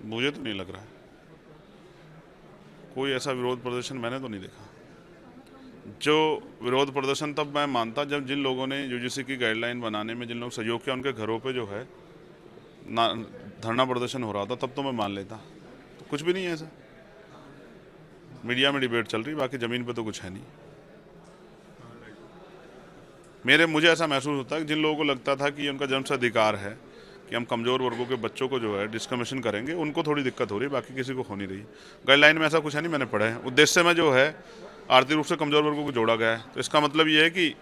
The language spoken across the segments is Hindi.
मुझे तो नहीं लग रहा है कोई ऐसा विरोध प्रदर्शन, मैंने तो नहीं देखा। जो विरोध प्रदर्शन तब मैं मानता जब जिन लोगों ने यूजीसी की गाइडलाइन बनाने में जिन लोग सहयोग किया उनके घरों पे जो है ना धरना प्रदर्शन हो रहा था, तब तो मैं मान लेता। तो कुछ भी नहीं है ऐसा। मीडिया में डिबेट चल रही, बाकी ज़मीन पे तो कुछ है नहीं। मुझे ऐसा महसूस होता है कि जिन लोगों को लगता था कि ये उनका जन्म से अधिकार है कि हम कमज़ोर वर्गों के बच्चों को जो है डिस्क्रिमिनेशन करेंगे, उनको थोड़ी दिक्कत हो रही है, बाकी किसी को हो नहीं रही। गाइडलाइन में ऐसा कुछ है नहीं, मैंने पढ़ा है। उद्देश्य में जो है आर्थिक रूप से कमज़ोर वर्गों को जोड़ा गया है, तो इसका मतलब ये है कि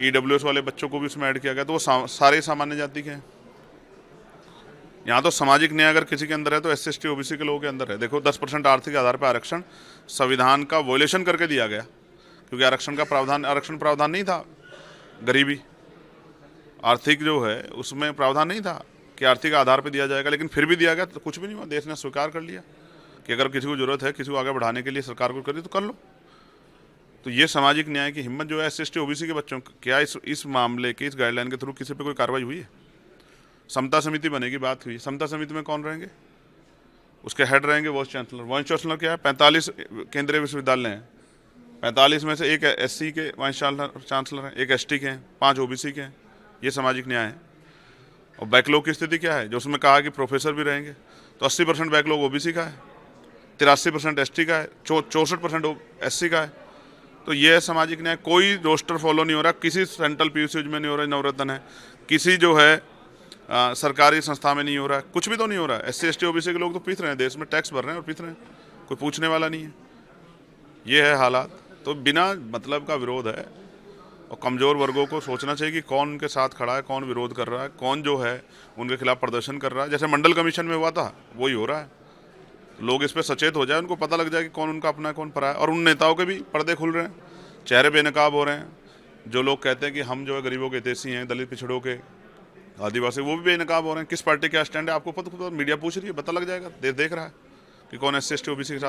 ईडब्ल्यूएस वाले बच्चों को भी उसमें ऐड किया गया, तो वो सारे सामान्य जाति के हैं। यहाँ तो सामाजिक न्याय अगर किसी के अंदर है तो एससी एसटी ओबीसी के लोगों के अंदर है। देखो 10% आर्थिक आधार पर आरक्षण संविधान का वॉयलेशन करके दिया गया, क्योंकि आरक्षण प्रावधान नहीं था। गरीबी आर्थिक जो है उसमें प्रावधान नहीं था कि आर्थिक आधार पर दिया जाएगा, लेकिन फिर भी दिया गया, तो कुछ भी नहीं हुआ। देश ने स्वीकार कर लिया कि अगर किसी को जरूरत है, किसी को आगे बढ़ाने के लिए सरकार को करी तो कर लो। तो ये सामाजिक न्याय की हिम्मत जो है एससी एसटी ओबीसी के बच्चों, क्या इस मामले की, इस गाइडलाइन के थ्रू किसी पे कोई कार्रवाई हुई है? समता समिति बनेगी, बात हुई। समता समिति में कौन रहेंगे? उसके हेड रहेंगे वाइस चांसलर। वाइस चांसलर क्या है? 45 केंद्रीय विश्वविद्यालय हैं, 45 में से एक एससी के वाइस चांसलर हैं, एक एसटी के हैं, 5 ओबीसी के हैं। ये सामाजिक न्याय है। और बैकलॉग की स्थिति क्या है? जो उसमें कहा कि प्रोफेसर भी रहेंगे, तो 80% बैकलॉग ओबीसी का है, 83% एसटी का है, 64% एससी का है। तो ये है सामाजिक न्याय। कोई रोस्टर फॉलो नहीं हो रहा, किसी सेंट्रल पीयूसी में नहीं हो रहा, नवरत्न है, किसी जो है सरकारी संस्था में नहीं हो रहा है, कुछ भी तो नहीं हो रहा है। एससी एसटी ओबीसी के लोग तो पीस रहे हैं, देश में टैक्स भर रहे हैं और पीस रहे हैं, कोई पूछने वाला नहीं है। ये है हालात। तो बिना मतलब का विरोध है, और कमज़ोर वर्गों को सोचना चाहिए कि कौन उनके साथ खड़ा है, कौन विरोध कर रहा है, कौन जो है उनके खिलाफ प्रदर्शन कर रहा है। जैसे मंडल कमीशन में हुआ था, वही हो रहा है। लोग इस पर सचेत हो जाए, उनको पता लग जाए कि कौन उनका अपना है, कौन पराया है। और उन नेताओं के भी पर्दे खुल रहे हैं, चेहरे बेनकाब हो रहे हैं। जो लोग कहते हैं कि हम जो है गरीबों के हितैषी हैं, दलित पिछड़ों के, आदिवासी, वो भी बेनकाब हो रहे हैं। किस पार्टी का स्टैंड है आपको पता, मीडिया पूछ रही है, पता लग जाएगा। देख रहा है कि कौन एससी एसटी ओबीसी के साथ